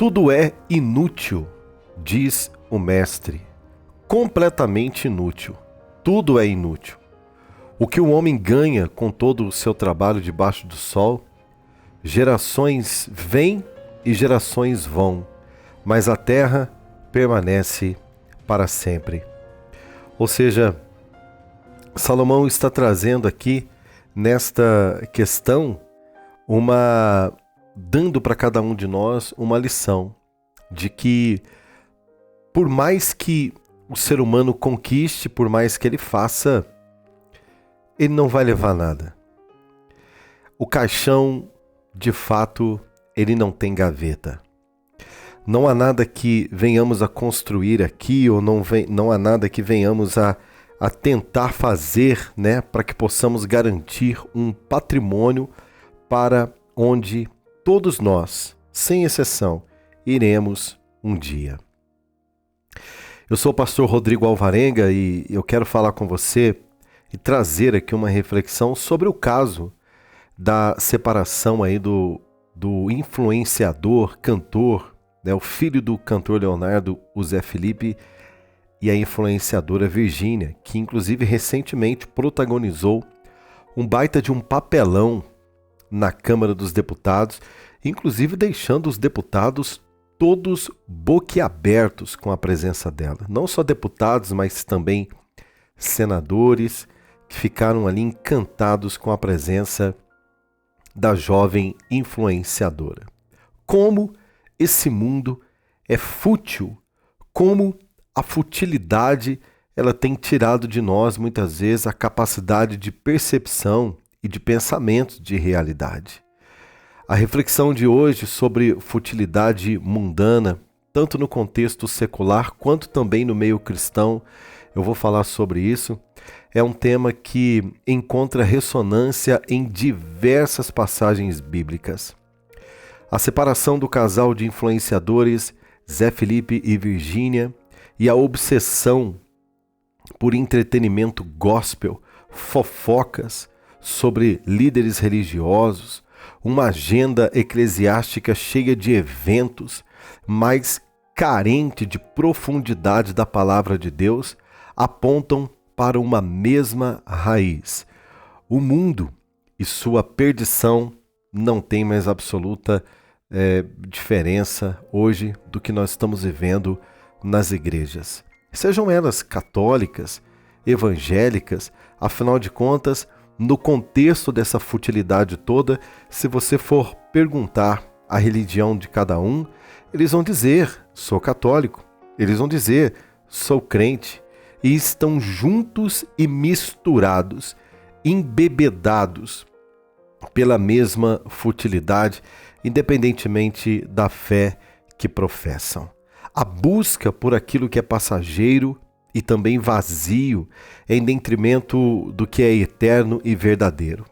Tudo é inútil, diz o mestre. Completamente inútil. Tudo é inútil. O que o homem ganha com todo o seu trabalho debaixo do sol, gerações vêm e gerações vão, mas a terra permanece para sempre. Ou seja, Salomão está trazendo aqui nesta questão dando para cada um de nós uma lição de que por mais que o ser humano conquiste, por mais que ele faça, ele não vai levar nada. O caixão, de fato, ele não tem gaveta. Não há nada que venhamos a construir aqui, ou não há nada que venhamos a tentar fazer, para que possamos garantir um patrimônio para onde todos nós, sem exceção, iremos um dia. Eu sou o pastor Rodrigo Alvarenga e eu quero falar com você e trazer aqui uma reflexão sobre o caso da separação aí do influenciador, cantor, o filho do cantor Leonardo, o Zé Felipe, e a influenciadora Virgínia, que inclusive recentemente protagonizou um baita de um papelão na Câmara dos Deputados, inclusive deixando os deputados todos boquiabertos com a presença dela. Não só deputados, mas também senadores que ficaram ali encantados com a presença da jovem influenciadora. Como esse mundo é fútil, como a futilidade ela tem tirado de nós muitas vezes a capacidade de percepção e de pensamento de realidade. A reflexão de hoje sobre futilidade mundana, tanto no contexto secular quanto também no meio cristão, eu vou falar sobre isso, é um tema que encontra ressonância em diversas passagens bíblicas. A separação do casal de influenciadores Zé Felipe e Virgínia e a obsessão por entretenimento gospel, fofocas sobre líderes religiosos, uma agenda eclesiástica cheia de eventos, mas carente de profundidade da palavra de Deus, apontam para uma mesma raiz. O mundo e sua perdição não tem mais absoluta diferença hoje do que nós estamos vivendo nas igrejas. Sejam elas católicas, evangélicas, afinal de contas, no contexto dessa futilidade toda, se você for perguntar a religião de cada um, eles vão dizer, sou católico, eles vão dizer, sou crente, e estão juntos e misturados, embebedados pela mesma futilidade, independentemente da fé que professam. A busca por aquilo que é passageiro e também vazio em detrimento do que é eterno e verdadeiro.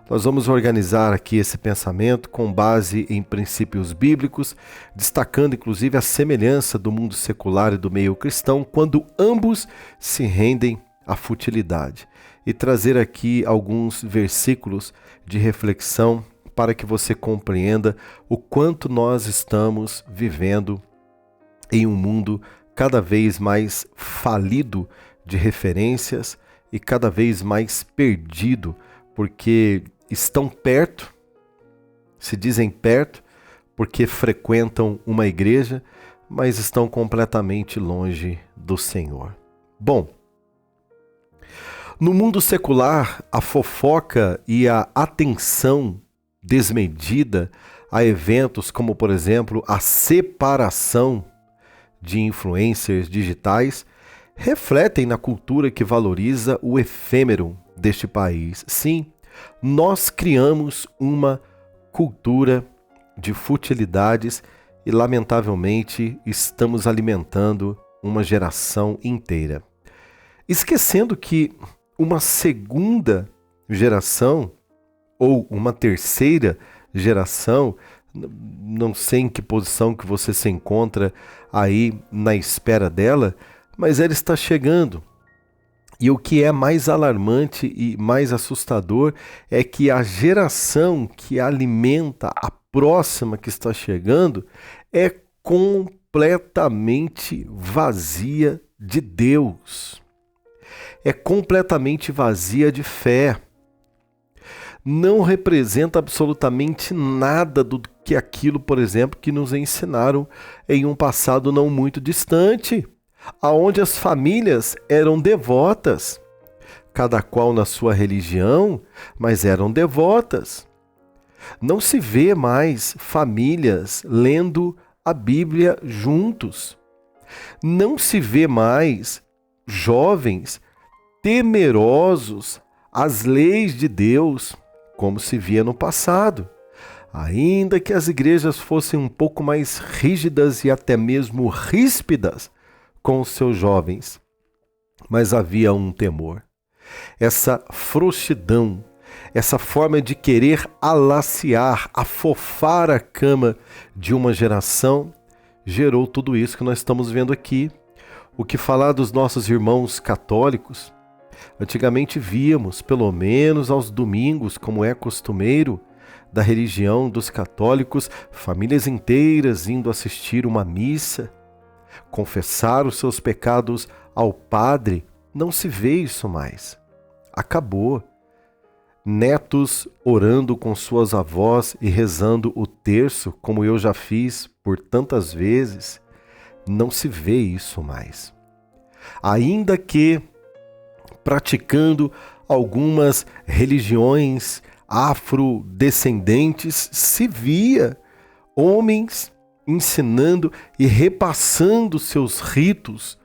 Nós vamos organizar aqui esse pensamento com base em princípios bíblicos, destacando inclusive a semelhança do mundo secular e do meio cristão, quando ambos se rendem à futilidade. E trazer aqui alguns versículos de reflexão para que você compreenda o quanto nós estamos vivendo em um mundo cada vez mais falido de referências e cada vez mais perdido, porque estão perto, se dizem perto, porque frequentam uma igreja, mas estão completamente longe do Senhor. Bom, no mundo secular, a fofoca e a atenção desmedida a eventos como, por exemplo, a separação de influencers digitais refletem na cultura que valoriza o efêmero deste país. Sim, nós criamos uma cultura de futilidades e, lamentavelmente, estamos alimentando uma geração inteira. Esquecendo que uma segunda geração ou uma terceira geração, não sei em que posição que você se encontra aí na espera dela, mas ela está chegando. E o que é mais alarmante e mais assustador é que a geração que alimenta a próxima que está chegando é completamente vazia de Deus. É completamente vazia de fé. Não representa absolutamente nada do que aquilo, por exemplo, que nos ensinaram em um passado não muito distante, aonde as famílias eram devotas, cada qual na sua religião, mas eram devotas. Não se vê mais famílias lendo a Bíblia juntos. Não se vê mais jovens temerosos às leis de Deus, como se via no passado. Ainda que as igrejas fossem um pouco mais rígidas e até mesmo ríspidas com os seus jovens, mas havia um temor. Essa frouxidão, essa forma de querer alaciar, afofar a cama de uma geração, gerou tudo isso que nós estamos vendo aqui. O que falar dos nossos irmãos católicos? Antigamente víamos, pelo menos aos domingos, como é costumeiro da religião dos católicos, famílias inteiras indo assistir uma missa, confessar os seus pecados ao padre. Não se vê isso mais. Acabou. Netos orando com suas avós e rezando o terço, como eu já fiz por tantas vezes, não se vê isso mais. Ainda que praticando algumas religiões afrodescendentes, se via homens ensinando e repassando seus ritos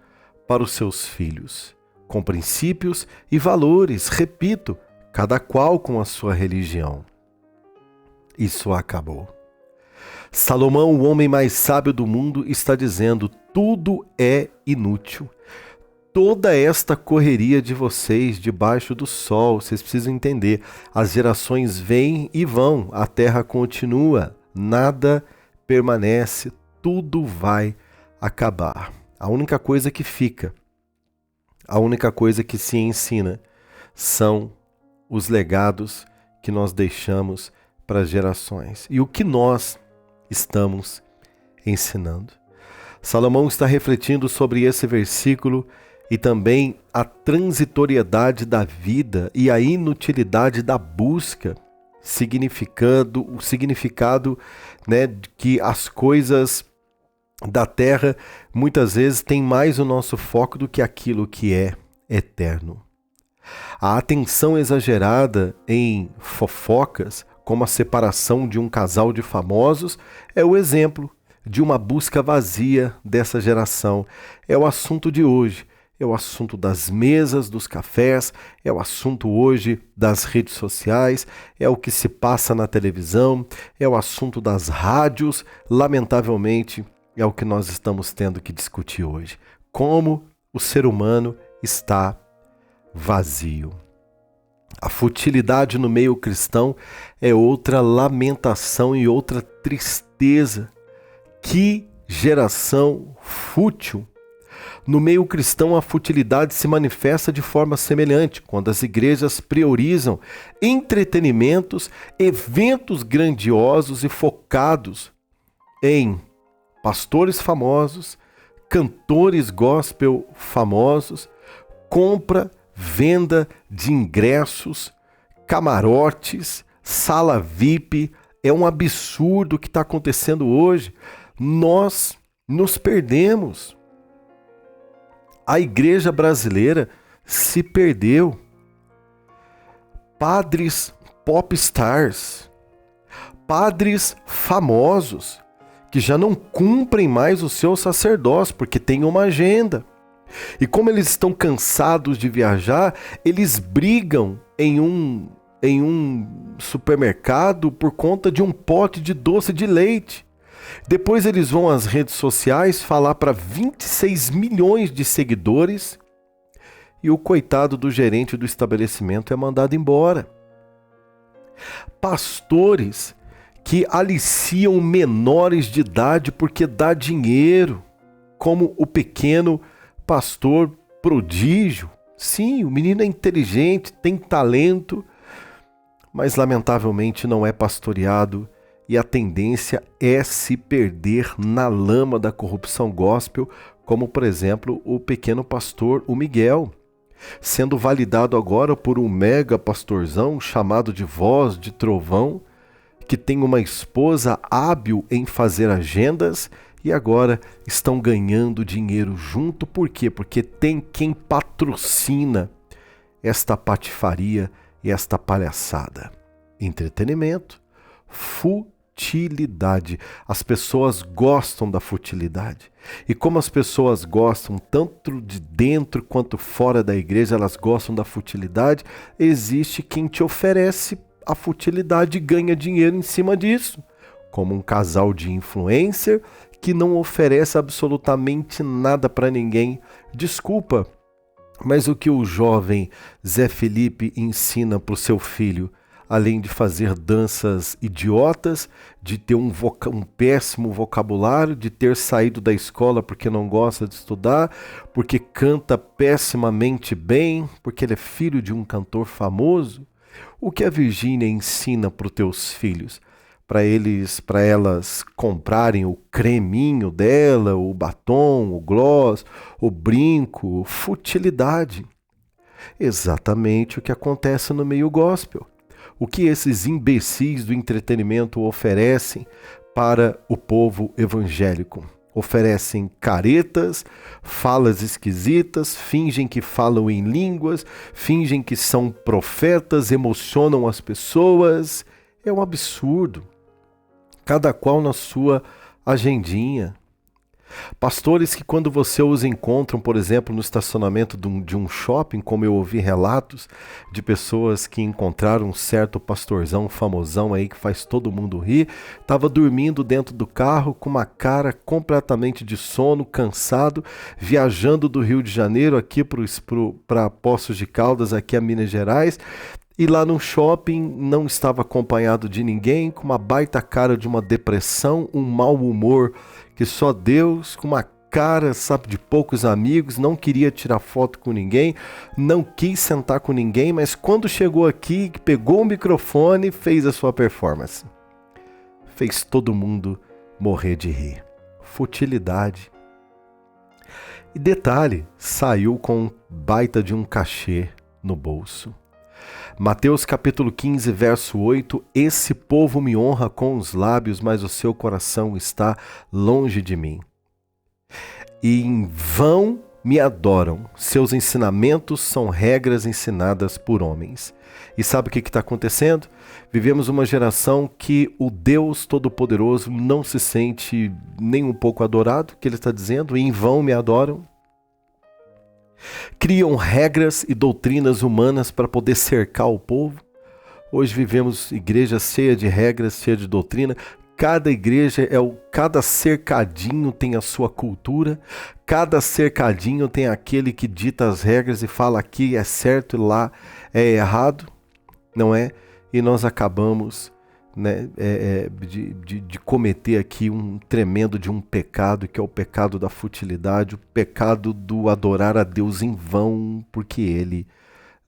para os seus filhos, com princípios e valores, repito, cada qual com a sua religião. Isso acabou. Salomão, o homem mais sábio do mundo, está dizendo: tudo é inútil. Toda esta correria de vocês debaixo do sol, vocês precisam entender, as gerações vêm e vão, a terra continua, nada permanece, tudo vai acabar. A única coisa que fica, a única coisa que se ensina são os legados que nós deixamos para as gerações e o que nós estamos ensinando. Salomão está refletindo sobre esse versículo e também a transitoriedade da vida e a inutilidade da busca, o significado, né, de que as coisas da terra muitas vezes têm mais o nosso foco do que aquilo que é eterno. A atenção exagerada em fofocas, como a separação de um casal de famosos, é o exemplo de uma busca vazia dessa geração. É o assunto de hoje. É o assunto das mesas, dos cafés, é o assunto hoje das redes sociais, é o que se passa na televisão, é o assunto das rádios. Lamentavelmente, é o que nós estamos tendo que discutir hoje. Como o ser humano está vazio. A futilidade no meio cristão é outra lamentação e outra tristeza. Que geração fútil! No meio cristão, a futilidade se manifesta de forma semelhante, quando as igrejas priorizam entretenimentos, eventos grandiosos e focados em pastores famosos, cantores gospel famosos, compra, venda de ingressos, camarotes, sala VIP. É um absurdo o que está acontecendo hoje. Nós nos perdemos. A igreja brasileira se perdeu. Padres popstars, padres famosos, que já não cumprem mais o seu sacerdócio, porque tem uma agenda. E como eles estão cansados de viajar, eles brigam em um supermercado por conta de um pote de doce de leite. Depois eles vão às redes sociais falar para 26 milhões de seguidores e o coitado do gerente do estabelecimento é mandado embora. Pastores que aliciam menores de idade porque dá dinheiro, como o pequeno pastor prodígio. Sim, o menino é inteligente, tem talento, mas lamentavelmente não é pastoreado e a tendência é se perder na lama da corrupção gospel, como, por exemplo, o pequeno pastor, o Miguel, sendo validado agora por um mega pastorzão chamado de Voz de Trovão, que tem uma esposa hábil em fazer agendas e agora estão ganhando dinheiro junto. Por quê? Porque tem quem patrocina esta patifaria e esta palhaçada. Entretenimento, futilidade. As pessoas gostam da futilidade. E como as pessoas gostam, tanto de dentro quanto fora da igreja, elas gostam da futilidade, existe quem te oferece a futilidade e ganha dinheiro em cima disso. Como um casal de influencer que não oferece absolutamente nada para ninguém. Desculpa, mas o que o jovem Zé Felipe ensina para o seu filho, além de fazer danças idiotas, de ter um péssimo vocabulário, de ter saído da escola porque não gosta de estudar, porque canta pessimamente bem, porque ele é filho de um cantor famoso? O que a Virgínia ensina para os teus filhos? Para elas comprarem o creminho dela, o batom, o gloss, o brinco, futilidade. Exatamente o que acontece no meio gospel. O que esses imbecis do entretenimento oferecem para o povo evangélico? Oferecem caretas, falas esquisitas, fingem que falam em línguas, fingem que são profetas, emocionam as pessoas. É um absurdo. Cada qual na sua agendinha. Pastores que quando você os encontram, por exemplo, no estacionamento de um shopping, como eu ouvi relatos de pessoas que encontraram um certo pastorzão famosão aí que faz todo mundo rir, estava dormindo dentro do carro com uma cara completamente de sono, cansado, viajando do Rio de Janeiro aqui para Poços de Caldas, aqui a Minas Gerais, e lá no shopping não estava acompanhado de ninguém, com uma baita cara de uma depressão, um mau humor que só Deus, com uma cara, sabe, de poucos amigos, não queria tirar foto com ninguém, não quis sentar com ninguém, mas quando chegou aqui, pegou o microfone, fez a sua performance. Fez todo mundo morrer de rir. Futilidade. E detalhe, saiu com um baita de um cachê no bolso. Mateus capítulo 15, verso 8, esse povo me honra com os lábios, mas o seu coração está longe de mim. E em vão me adoram, seus ensinamentos são regras ensinadas por homens. E sabe o que está acontecendo? Vivemos uma geração que o Deus Todo-Poderoso não se sente nem um pouco adorado, que ele está dizendo, e em vão me adoram. Criam regras e doutrinas humanas para poder cercar o povo. Hoje vivemos igrejas cheias de regras, cheias de doutrina. Cada igreja, cada cercadinho tem a sua cultura. Cada cercadinho tem aquele que dita as regras e fala aqui é certo e lá é errado, não é? E nós acabamos, né, de cometer aqui um tremendo de um pecado, que é o pecado da futilidade, o pecado do adorar a Deus em vão, porque Ele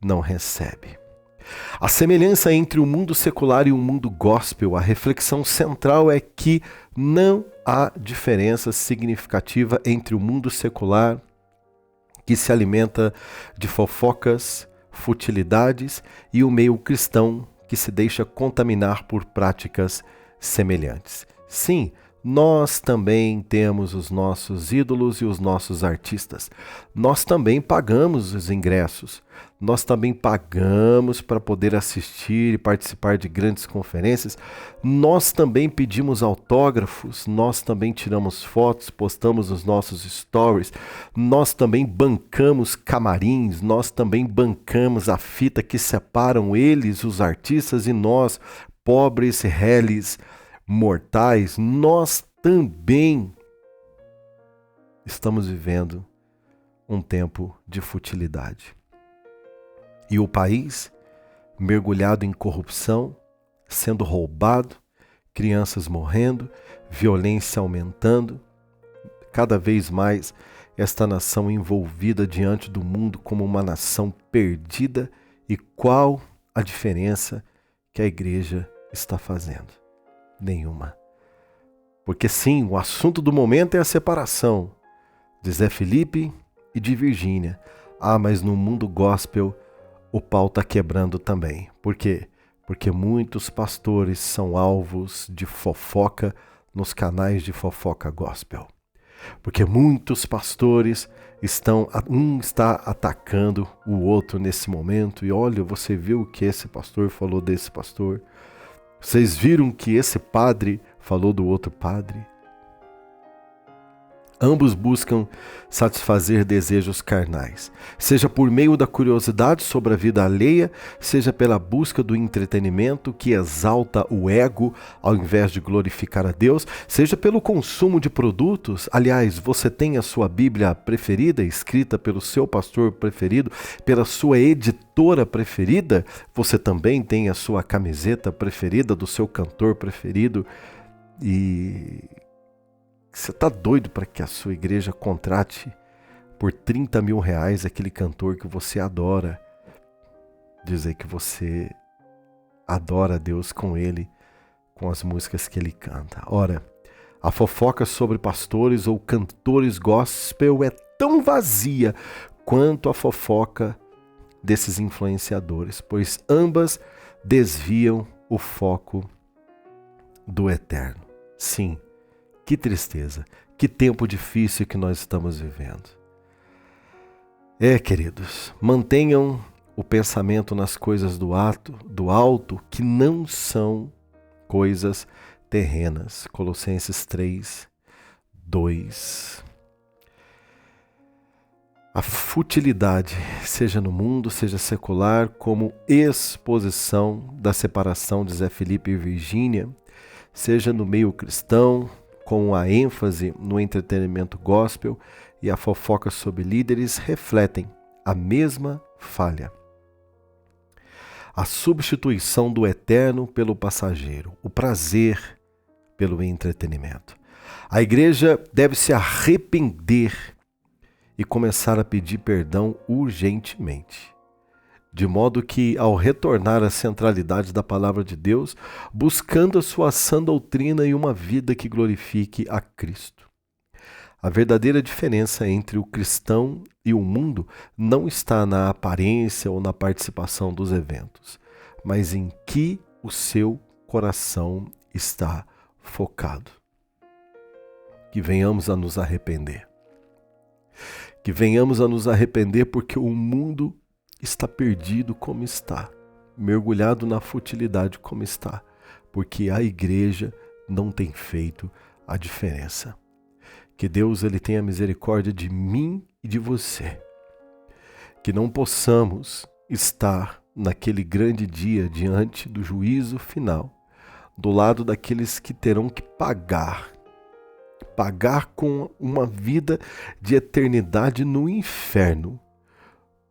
não recebe. A semelhança entre o mundo secular e o mundo gospel, a reflexão central é que não há diferença significativa entre o mundo secular, que se alimenta de fofocas, futilidades, e o meio cristão, que se deixa contaminar por práticas semelhantes. Sim, nós também temos os nossos ídolos e os nossos artistas. Nós também pagamos os ingressos. Nós também pagamos para poder assistir e participar de grandes conferências. Nós também pedimos autógrafos. Nós também tiramos fotos, postamos os nossos stories. Nós também bancamos camarins. Nós também bancamos a fita que separam eles, os artistas, e nós, pobres réis mortais. Nós também estamos vivendo um tempo de futilidade. E o país, mergulhado em corrupção, sendo roubado, crianças morrendo, violência aumentando, cada vez mais esta nação envolvida diante do mundo como uma nação perdida. E qual a diferença que a igreja está fazendo? nenhuma. Porque sim, o assunto do momento é a separação de Zé Felipe e de Virgínia. Mas no mundo gospel o pau está quebrando também. Por quê? Porque muitos pastores são alvos de fofoca nos canais de fofoca gospel. Porque muitos pastores está atacando o outro nesse momento. E olha, você viu o que esse pastor falou desse pastor? Vocês viram que esse padre falou do outro padre? Ambos buscam satisfazer desejos carnais, seja por meio da curiosidade sobre a vida alheia, seja pela busca do entretenimento que exalta o ego ao invés de glorificar a Deus, seja pelo consumo de produtos. Aliás, você tem a sua Bíblia preferida, escrita pelo seu pastor preferido, pela sua editora preferida? Você também tem a sua camiseta preferida do seu cantor preferido? E você está doido para que a sua igreja contrate por 30 mil reais aquele cantor que você adora? Dizer que você adora a Deus com ele, com as músicas que ele canta. Ora, a fofoca sobre pastores ou cantores gospel é tão vazia quanto a fofoca desses influenciadores, pois ambas desviam o foco do eterno. Sim, que tristeza, que tempo difícil que nós estamos vivendo. Queridos, mantenham o pensamento nas coisas do alto, que não são coisas terrenas. Colossenses 3, 2. A futilidade, seja no mundo, seja secular, como exposição da separação de Zé Felipe e Virgínia, seja no meio cristão, com a ênfase no entretenimento gospel e a fofoca sobre líderes, refletem a mesma falha. A substituição do eterno pelo passageiro, o prazer pelo entretenimento. A igreja deve se arrepender e começar a pedir perdão urgentemente, de modo que, ao retornar à centralidade da palavra de Deus, buscando a sua sã doutrina e uma vida que glorifique a Cristo. A verdadeira diferença entre o cristão e o mundo não está na aparência ou na participação dos eventos, mas em que o seu coração está focado. Que venhamos a nos arrepender. Que venhamos a nos arrepender porque o mundo está perdido como está, mergulhado na futilidade como está, porque a igreja não tem feito a diferença. Que Deus ele tenha misericórdia de mim e de você. Que não possamos estar naquele grande dia diante do juízo final, do lado daqueles que terão que pagar com uma vida de eternidade no inferno,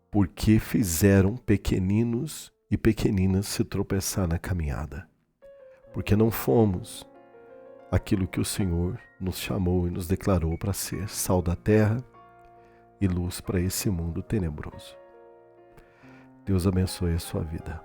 porque fizeram pequeninos e pequeninas se tropeçar na caminhada. Porque não fomos aquilo que o Senhor nos chamou e nos declarou para ser, sal da terra e luz para esse mundo tenebroso. Deus abençoe a sua vida.